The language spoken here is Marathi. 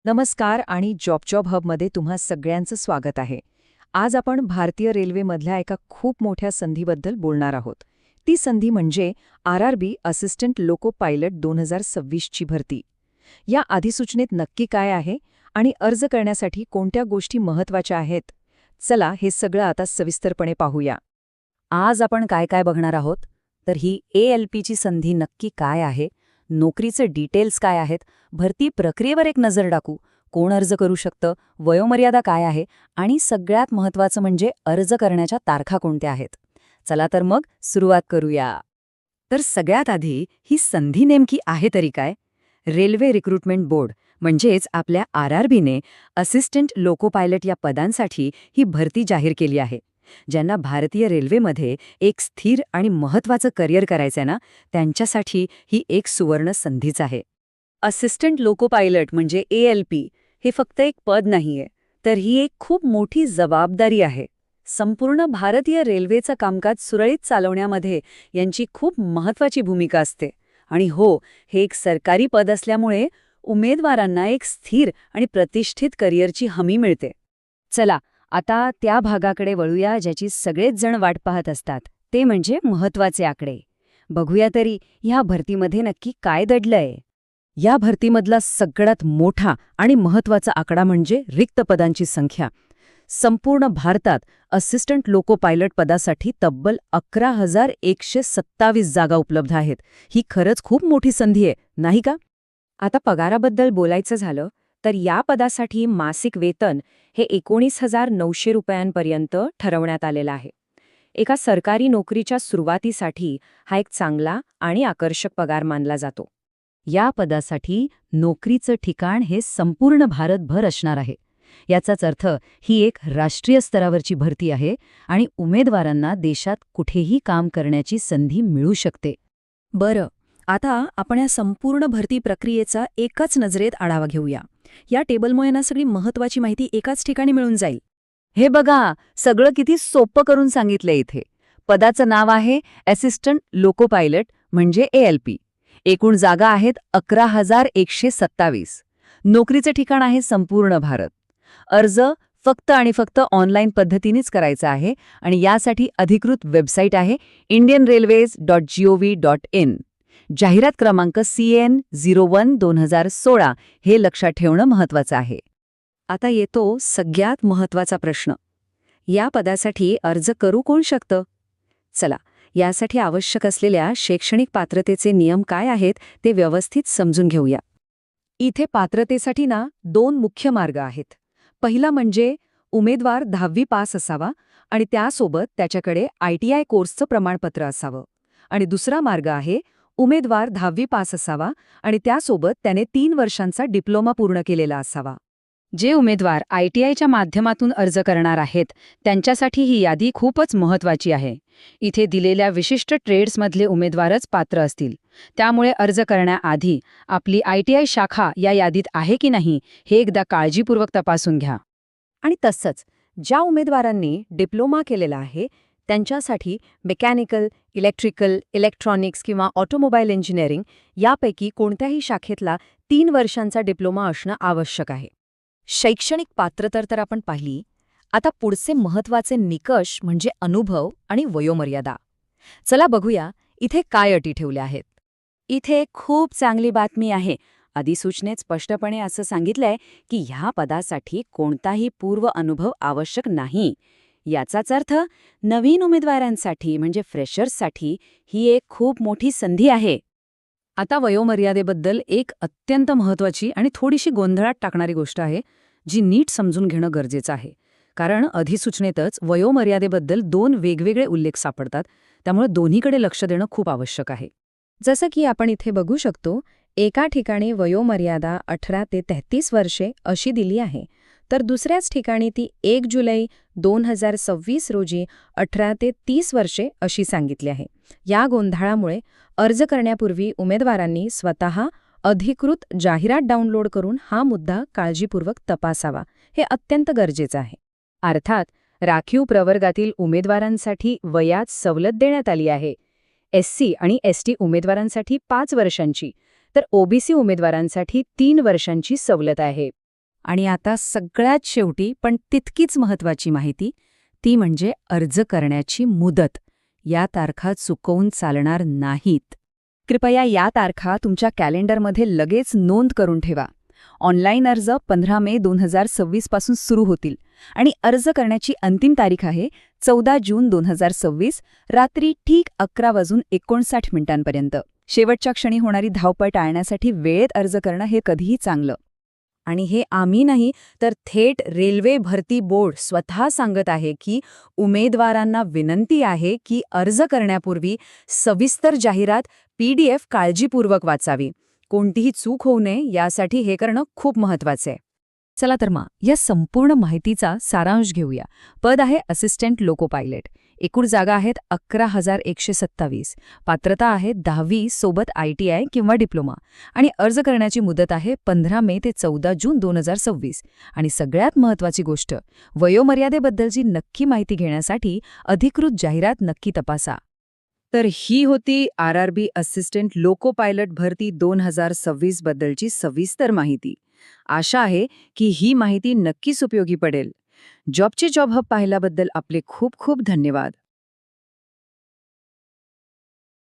नमस्कार आणि जॉब हबमध्ये तुम्हा सगळ्यांचं स्वागत आहे. आज आपण भारतीय रेल्वेमधल्या एका खूप मोठ्या संधीबद्दल बोलणार आहोत. ती संधी म्हणजे आरआरबी असिस्टंट लोको पायलट 2026 ची भरती. या अधिसूचनेत नक्की काय आहे आणि अर्ज करण्यासाठी कोणत्या गोष्टी महत्त्वाच्या आहेत? चला हे सगळं आता सविस्तरपणे पाहूया. आज आपण काय काय बघणार आहोत तर ही ALPची संधी नक्की काय आहे, नोकरीचे डिटेल्स काय आहेत, भरती प्रक्रियेवर एक नजर टाकू, कोण अर्ज करू शकतं, वयोमर्यादा काय आहे आणि सगळ्यात महत्त्वाचं म्हणजे अर्ज करण्याच्या तारखा कोणत्या आहेत. चला तर मग सुरुवात करूया. तर सगळ्यात आधी ही संधी नेमकी आहे तरी काय? रेल्वे रिक्रुटमेंट बोर्ड म्हणजेच आपल्या आरआरबीने असिस्टंट लोको पायलट या पदांसाठी ही भरती जाहीर केली आहे. ज्यांना भारतीय रेल्वेमध्ये एक स्थिर आणि महत्त्वाचं करिअर करायचंय ना, त्यांच्यासाठी ही एक सुवर्ण संधीच आहे. असिस्टंट लोको पायलट म्हणजे ALP हे फक्त एक पद नाहीये, तर ही एक खूप मोठी जबाबदारी आहे. संपूर्ण भारतीय रेल्वेचं कामकाज सुरळीत चालवण्यामध्ये यांची खूप महत्त्वाची भूमिका असते. आणि हो, हे एक सरकारी पद असल्यामुळे उमेदवारांना एक स्थिर आणि प्रतिष्ठित करिअरची हमी मिळते. चला आता त्या भागाकडे वळूया ज्याची सगळेच जण वाट पाहत असतात, ते म्हणजे महत्त्वाचे आकडे. बघूया तरी ह्या भरतीमध्ये नक्की काय दडलंय. या भरतीमधला सगळ्यात मोठा आणि महत्त्वाचा आकडा म्हणजे रिक्त पदांची संख्या. संपूर्ण भारतात असिस्टंट लोको पायलट पदासाठी तब्बल 11,127 जागा उपलब्ध आहेत. ही खरंच खूप मोठी संधी आहे, नाही का? आता पगाराबद्दल बोलायचं झालं तर या पदासाठी मासिक वेतन हे 19,900 रुपयांपर्यंत ठरवण्यात आलेलं आहे. एका सरकारी नोकरीच्या सुरुवातीसाठी हा एक चांगला आणि आकर्षक पगार मानला जातो. या पदासाठी नोकरीचं ठिकाण हे संपूर्ण भारतभर असणार आहे. याचाच अर्थ ही एक राष्ट्रीय स्तरावरची भरती आहे आणि उमेदवारांना देशात कुठेही काम करण्याची संधी मिळू शकते. बरं, आता आपण या संपूर्ण भरती प्रक्रियेचा एकाच नजरेत आढावा घेऊया. या टेबलमुळे ना सगळी महत्त्वाची माहिती एकाच ठिकाणी मिळून जाईल. हे बघा, सगळं किती सोपं करून सांगितलंय इथे. पदाचं नाव आहे असिस्टंट लोको पायलट म्हणजे ALP. एकूण जागा आहेत 11,127. नोकरीचं ठिकाण आहे संपूर्ण भारत. अर्ज फक्त आणि फक्त ऑनलाईन पद्धतीनेच करायचा आहे आणि यासाठी अधिकृत वेबसाईट आहे indianrailways.gov.in. जाहिरात क्रमांक CN01/2016 हे लक्षात ठेवणं महत्त्वाचं आहे. आता येतो सगळ्यात महत्त्वाचा प्रश्न. या पदासाठी अर्ज करू कोण शकतं? चला, यासाठी आवश्यक असलेल्या शैक्षणिक पात्रतेचे नियम काय आहेत ते व्यवस्थित समजून घेऊया. इथे पात्रतेसाठी ना 2 मुख्य मार्ग आहेत. पहिला म्हणजे उमेदवार 10वी पास असावा आणि त्यासोबत त्याच्याकडे ITI कोर्सचं प्रमाणपत्र असावं. आणि दुसरा मार्ग आहे उमेदवार 10वी पास असावा आणि त्यासोबत त्याने 3 वर्षांचा डिप्लोमा पूर्ण केलेला असावा. जे उमेदवार ITIच्या माध्यमातून अर्ज करणार आहेत त्यांच्यासाठी ही यादी खूपच महत्त्वाची आहे. इथे दिलेल्या विशिष्ट ट्रेड्समधले उमेदवारच पात्र असतील. त्यामुळे अर्ज करण्याआधी आपली ITI शाखा या यादीत आहे की नाही हे एकदा काळजीपूर्वक तपासून घ्या. आणि तसंच ज्या उमेदवारांनी डिप्लोमा केलेला आहे त्यांच्यासाठी मेकॅनिकल, इलेक्ट्रिकल, इलेक्ट्रॉनिक्स किंवा ऑटोमोबाईल इंजिनिअरिंग यापैकी कोणत्याही शाखेतला 3 वर्षांचा डिप्लोमा असणं आवश्यक आहे. शैक्षणिक पात्रता तर आपण पाहिली. आता पुढचे महत्त्वाचे निकष म्हणजे अनुभव आणि वयोमर्यादा. चला बघूया इथे काय अटी ठेवल्या आहेत. इथे खूप चांगली बातमी आहे. अधिसूचनेत स्पष्टपणे असं सांगितलंय की ह्या पदासाठी कोणताही पूर्व अनुभव आवश्यक नाही. याचाच अर्थ नवीन उमेदवारांसाठी म्हणजे फ्रेशर्ससाठी ही एक खूप मोठी संधी आहे. आता वयोमर्यादेबद्दल एक अत्यंत महत्त्वाची आणि थोडीशी गोंधळात टाकणारी गोष्ट आहे, जी नीट समजून घेणं गरजेचं आहे. कारण अधिसूचनेतच वयोमर्यादेबद्दल 2 वेगवेगळे उल्लेख सापडतात, त्यामुळे दोन्हीकडे लक्ष देणं खूप आवश्यक आहे. जसं की आपण इथे बघू शकतो, एका ठिकाणी वयोमर्यादा 18 ते 33 वर्षे अशी दिली आहे, तर दुसऱ्याच ठिकाणी ती 1 जुलै 2026 रोजी 18 ते 30 वर्षे अशी सांगितली आहे. या गोंधळामुळे अर्ज करण्यापूर्वी उमेदवारांनी स्वतः अधिकृत जाहिरात डाउनलोड करून हा मुद्दा काळजीपूर्वक तपासावा. हे अत्यंत गरजेचं आहे. अर्थात राखीव प्रवर्गातील उमेदवारांसाठी वयात सवलत देण्यात आली आहे. SC आणि ST उमेदवारांसाठी 5 वर्षांची तर OBC उमेदवारांसाठी 3 वर्षांची सवलत आहे. आणि आता सगळ्यात शेवटी पण तितकीच महत्वाची माहिती, ती म्हणजे अर्ज करण्याची मुदत. या तारखा चुकवून चालणार नाहीत. कृपया या तारखा तुमच्या कॅलेंडरमध्ये लगेच नोंद करून ठेवा. ऑनलाईन अर्ज 15 मे 2026 पासून सुरू होतील आणि अर्ज करण्याची अंतिम तारीख आहे 14 जून 2026 रात्री ठीक 11:59 शेवटच्या क्षणी होणारी धावपळ टाळण्यासाठी वेळेत अर्ज करणं हे कधीही चांगलं. आणि हे आम्ही नाही तर थेट रेल्वे भरती बोर्ड स्वतः सांगत आहे की उमेदवारांना विनंती आहे की अर्ज करण्यापूर्वी सविस्तर जाहिरात PDF काळजीपूर्वक वाचावी. कोणतीही चूक होऊ नये यासाठी हे करणं खूप महत्वाचं आहे. चला तर मग या संपूर्ण माहितीचा सारांश घेऊया. पद आहे असिस्टंट लोको पायलट. एकूण जागा आहेत 11,127. पात्रता आहे 10वी सोबत ITI किंवा डिप्लोमा. आणि अर्ज करण्याची मुदत आहे 15 मे ते 14 जून 2026. आणि सगळ्यात महत्त्वाची गोष्ट, वयोमर्यादेबद्दलची नक्की माहिती घेण्यासाठी अधिकृत जाहिरात नक्की तपासा. तर ही होती RRB असिस्टंट लोको पायलट भरती 2026 बद्दलची सविस्तर माहिती. आशा आहे की ही माहिती नक्कीच उपयोगी पडेल. जॉबचे जॉब हब पाहिल्याबद्दल आपले खूप खूप धन्यवाद.